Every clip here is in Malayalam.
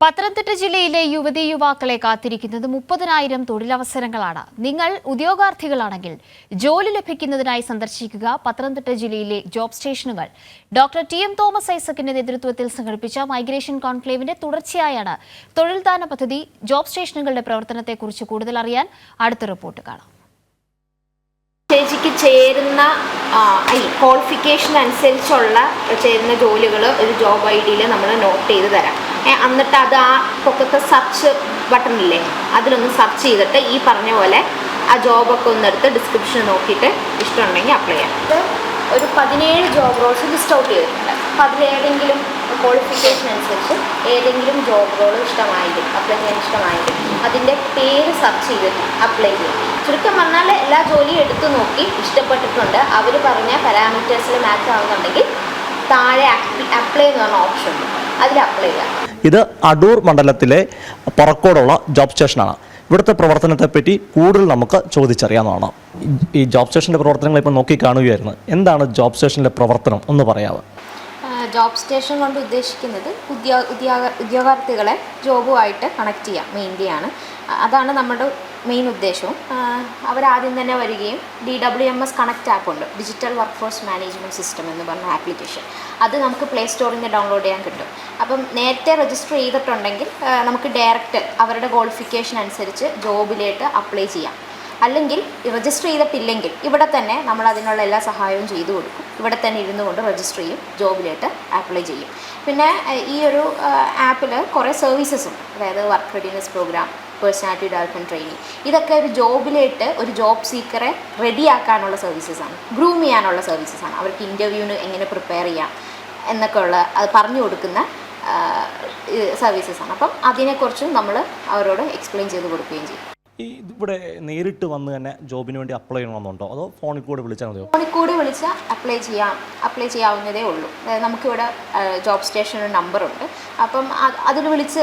പത്തനംതിട്ട ജില്ലയിലെ യുവതീ യുവാക്കളെ കാത്തിരിക്കുന്നത് 30,000 തൊഴിലവസരങ്ങളാണ്. നിങ്ങൾ ഉദ്യോഗാർത്ഥികളാണെങ്കിൽ ജോലി ലഭിക്കുന്നതിനായി സന്ദർശിക്കുക പത്തനംതിട്ട ജില്ലയിലെ ജോബ് സ്റ്റേഷനുകൾ. Doctor TM. തോമസ് ഐസക്കിന്റെ നേതൃത്വത്തിൽ സംഘടിപ്പിച്ച മൈഗ്രേഷൻ കോൺക്ലേവിന്റെ തുടർച്ചയായാണ് തൊഴിൽദാന പദ്ധതി. ജോബ് സ്റ്റേഷനുകളുടെ പ്രവർത്തനത്തെക്കുറിച്ച് കൂടുതൽ അറിയാൻ അടുത്ത റിപ്പോർട്ട് കാണാം. ചേച്ചിക്ക് ചേരുന്ന ക്വാളിഫിക്കേഷൻ അനുസരിച്ചുള്ള ചേരുന്ന ജോലികൾ ഒരു ജോബ് ഐ ഡിയിൽ നമ്മൾ നോട്ട് ചെയ്ത് തരാം. എന്നിട്ട് അത് ആ പൊക്കത്തെ സെർച്ച് ബട്ടണില്ലേ അതിലൊന്ന് സെർച്ച് ചെയ്തിട്ട് ഈ പറഞ്ഞ പോലെ ആ ജോബൊക്കെ ഒന്നെടുത്ത് ഡിസ്ക്രിപ്ഷൻ നോക്കിയിട്ട് ഇഷ്ടമുണ്ടെങ്കിൽ അപ്ലൈ ചെയ്യാം. ഇത് ഒരു 17 ജോബ് റോൾസ് ലിസ്റ്റ് ഔട്ട് ചെയ്തിട്ടുണ്ട്. അപ്പോൾ അതിലേതെങ്കിലും ക്വാളിഫിക്കേഷൻ അനുസരിച്ച് ഏതെങ്കിലും ജോബ് റോൾ ഇഷ്ടമായിരിക്കും, അപ്ലൈ ചെയ്യാൻ ഇഷ്ടമായിരിക്കും, അതിൻ്റെ പേര് സെർച്ച് ചെയ്തിട്ട് അപ്ലൈ ചെയ്യും. ചുരുക്കം പറഞ്ഞാൽ എല്ലാ ജോലിയും എടുത്തു നോക്കി ഇഷ്ടപ്പെട്ടിട്ടുണ്ട്, അവർ പറഞ്ഞ പാരാമീറ്റേഴ്സിൽ മാച്ച് ആവുന്നുണ്ടെങ്കിൽ താഴെ അപ്ലൈ എന്ന് പറഞ്ഞ ഓപ്ഷൻ ഉണ്ട്, അതിൽ അപ്ലൈ ചെയ്യാം. ഇത് അടൂർ മണ്ഡലത്തിലെ പറക്കോടുള്ള ജോബ് സ്റ്റേഷനാണ്. ഇവിടുത്തെ പ്രവർത്തനത്തെപ്പറ്റി കൂടുതൽ നമുക്ക് ചോദിച്ചറിയാവുന്നതാണ്. ഈ ജോബ് സ്റ്റേഷൻ്റെ പ്രവർത്തനങ്ങൾ ഇപ്പോൾ നോക്കി കാണുകയായിരുന്നു. എന്താണ് ജോബ് സ്റ്റേഷൻ്റെ പ്രവർത്തനം ഒന്ന് പറയാമോ? ജോബ് സ്റ്റേഷൻ കൊണ്ട് ഉദ്ദേശിക്കുന്നത് ഉദ്യോഗാർത്ഥികളെ ജോബുമായിട്ട് കണക്ട് ചെയ്യാം, മെയിൻലിയാണ്. അതാണ് നമ്മുടെ മെയിൻ ഉദ്ദേശവും. അവരാദ്യം തന്നെ വരികയും DWMS കണക്റ്റ് ആപ്പ് ഉണ്ട്, digital work force management system എന്ന് പറഞ്ഞ ആപ്ലിക്കേഷൻ. അത് നമുക്ക് പ്ലേ സ്റ്റോറിൽ നിന്ന് ഡൗൺലോഡ് ചെയ്യാൻ കിട്ടും. അപ്പം നേരത്തെ രജിസ്റ്റർ ചെയ്തിട്ടുണ്ടെങ്കിൽ നമുക്ക് ഡയറക്റ്റ് അവരുടെ ക്വാളിഫിക്കേഷൻ അനുസരിച്ച് ജോബിലേക്ക് അപ്ലൈ ചെയ്യാം. അല്ലെങ്കിൽ രജിസ്റ്റർ ചെയ്തിട്ടില്ലെങ്കിൽ ഇവിടെ തന്നെ നമ്മൾ അതിനുള്ള എല്ലാ സഹായവും ചെയ്തു കൊടുക്കും. ഇവിടെ തന്നെ ഇരുന്നു കൊണ്ട് രജിസ്റ്റർ ചെയ്യും, ജോബിലേക്ക് അപ്ലൈ ചെയ്യും. പിന്നെ ഈ ഒരു ആപ്പിൽ കുറേ സർവീസസ് ഉണ്ട്, അതായത് work readiness programme, personality development training. ഇതൊക്കെ ഒരു ജോബിലേക്ക് ഒരു ജോബ് സീക്കറെ റെഡിയാക്കാനുള്ള സർവീസസാണ്, ഗ്രൂം ചെയ്യാനുള്ള സർവീസസാണ്. അവർക്ക് ഇൻ്റർവ്യൂവിന് എങ്ങനെ പ്രിപ്പയർ ചെയ്യാം എന്നൊക്കെ ഉള്ള അത് പറഞ്ഞു കൊടുക്കുന്ന സർവീസസാണ്. അപ്പം അതിനെക്കുറിച്ചും നമ്മൾ അവരോട് എക്സ്പ്ലെയിൻ ചെയ്ത് കൊടുക്കുകയും ചെയ്യും. ഇവിടെ നേരിട്ട് വന്ന് തന്നെ ജോബിന് വേണ്ടി അപ്ലൈ ചെയ്യണമെന്നുണ്ടോ, അതോ ഫോണിൽ കൂടെ വിളിച്ചാൽ മതിയോ? ഫോണിൽ കൂടി വിളിച്ചാൽ അപ്ലൈ ചെയ്യാവുന്നതേ ഉള്ളൂ. നമുക്കിവിടെ ജോബ് സ്റ്റേഷൻ നമ്പറുണ്ട്. അപ്പം അതിൽ വിളിച്ച്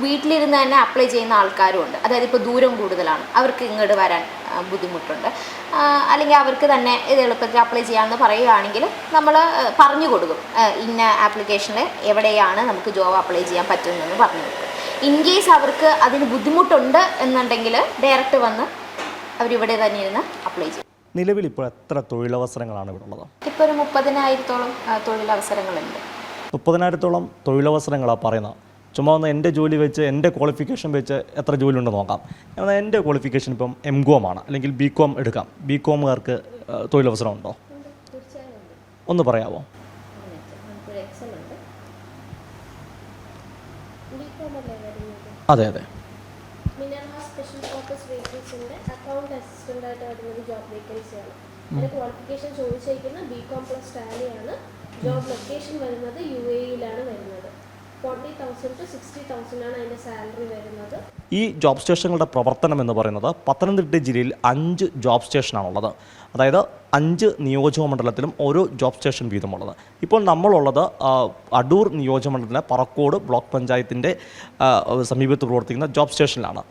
വീട്ടിലിരുന്ന് തന്നെ അപ്ലൈ ചെയ്യുന്ന ആൾക്കാരും ഉണ്ട്. അതായത് ഇപ്പോൾ ദൂരം കൂടുതലാണ്, അവർക്ക് ഇങ്ങോട്ട് വരാൻ ബുദ്ധിമുട്ടുണ്ട്, അല്ലെങ്കിൽ അവർക്ക് തന്നെ ഇത് എളുപ്പത്തിൽ അപ്ലൈ ചെയ്യാമെന്ന് പറയുകയാണെങ്കിൽ നമ്മൾ പറഞ്ഞു കൊടുക്കും, ഇന്ന ആപ്ലിക്കേഷനിൽ എവിടെയാണ് നമുക്ക് ജോബ് അപ്ലൈ ചെയ്യാൻ പറ്റുന്നതെന്ന് പറഞ്ഞു കൊടുക്കും. ഇൻ കേസ് അവർക്ക് അതിന് ബുദ്ധിമുട്ടുണ്ട് എന്നുണ്ടെങ്കിൽ ഡയറക്റ്റ് വന്ന് അവരിവിടെ തന്നെ ഇരുന്ന് അപ്ലൈ ചെയ്യും. നിലവിൽ ഇപ്പോൾ എത്ര തൊഴിലവസരങ്ങളാണ് ഇവിടെ ഉള്ളത്? ഇപ്പോൾ ഒരു 30,000-ഓളം തൊഴിലവസരങ്ങളുണ്ട്. 30,000-ഓളം തൊഴിലവസരങ്ങളാണ് പറയുന്നത്. ചുമ്മാ ഒന്ന് എൻ്റെ ജോലി വെച്ച്, എൻ്റെ ക്വാളിഫിക്കേഷൻ വെച്ച് എത്ര ജോലി ഉണ്ടെന്ന് നോക്കാം. എന്നാൽ എൻ്റെ ക്വാളിഫിക്കേഷൻ ഇപ്പം MCOM ആണ്, അല്ലെങ്കിൽ BCom എടുക്കാം. BComകാർക്ക് തൊഴിലവസരം ഉണ്ടോ? ഒന്ന് പറയാമോ? അതെ അതെ. സ്പെഷ്യൽ ഫോക്കസ് വേക്കൻസിൻ്റെ അക്കൗണ്ട് അസിസ്റ്റൻ്റായിട്ട് വരുന്നത് ജോബ് വേക്കൻസിയാണ്. അതിൻ്റെ ക്വാളിഫിക്കേഷൻ ചോദിച്ചിരിക്കുന്ന BCom+ ടാലിയാണ്. ജോബ് ലൊക്കേഷൻ വരുന്നത് UAE-യിലാണ് വരുന്നത്. 40,000 to 60,000 ആണ് അതിൻ്റെ സാലറി വരുന്നത്. ഈ ജോബ് സ്റ്റേഷനുകളുടെ പ്രവർത്തനം എന്ന് പറയുന്നത് പത്തനംതിട്ട ജില്ലയിൽ 5 ജോബ് സ്റ്റേഷനാണുള്ളത്. അതായത് 5 നിയോജകമണ്ഡലത്തിലും ഓരോ ജോബ് സ്റ്റേഷൻ വീതമുള്ളത്. ഇപ്പോൾ നമ്മളുള്ളത് അടൂർ നിയോജകമണ്ഡലത്തിലെ പറക്കോട് ബ്ലോക്ക് പഞ്ചായത്തിൻ്റെ സമീപത്ത് പ്രവർത്തിക്കുന്ന ജോബ് സ്റ്റേഷനിലാണ്.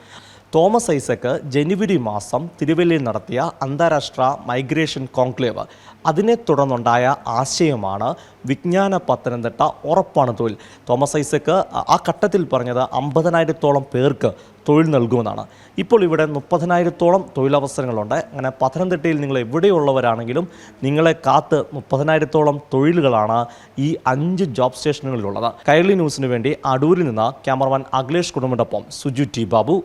തോമസ് ഐസക്ക് ജനുവരി മാസം തിരുവല്ലയിൽ നടത്തിയ അന്താരാഷ്ട്ര മൈഗ്രേഷൻ കോൺക്ലേവ്, അതിനെ തുടർന്നുണ്ടായ ആശയമാണ് വിജ്ഞാന പത്തനംതിട്ട ഉറപ്പാണ് തൊഴിൽ. തോമസ് ഐസക്ക് ആ ഘട്ടത്തിൽ പറഞ്ഞത് 50,000-ഓളം പേർക്ക് തൊഴിൽ നൽകുമെന്നാണ്. ഇപ്പോൾ ഇവിടെ 30,000-ഓളം തൊഴിലവസരങ്ങളുണ്ട്. അങ്ങനെ പത്തനംതിട്ടയിൽ നിങ്ങൾ എവിടെയുള്ളവരാണെങ്കിലും നിങ്ങളെ കാത്ത് 30,000-ഓളം തൊഴിലുകളാണ് ഈ 5 ജോബ് സ്റ്റേഷനുകളിലുള്ളത്. കൈരളി ന്യൂസിന് വേണ്ടി അടൂരിൽ നിന്ന് ക്യാമറമാൻ അഖിലേഷ് കുടുംബിനൊപ്പം സുജു ടി. ബാബു.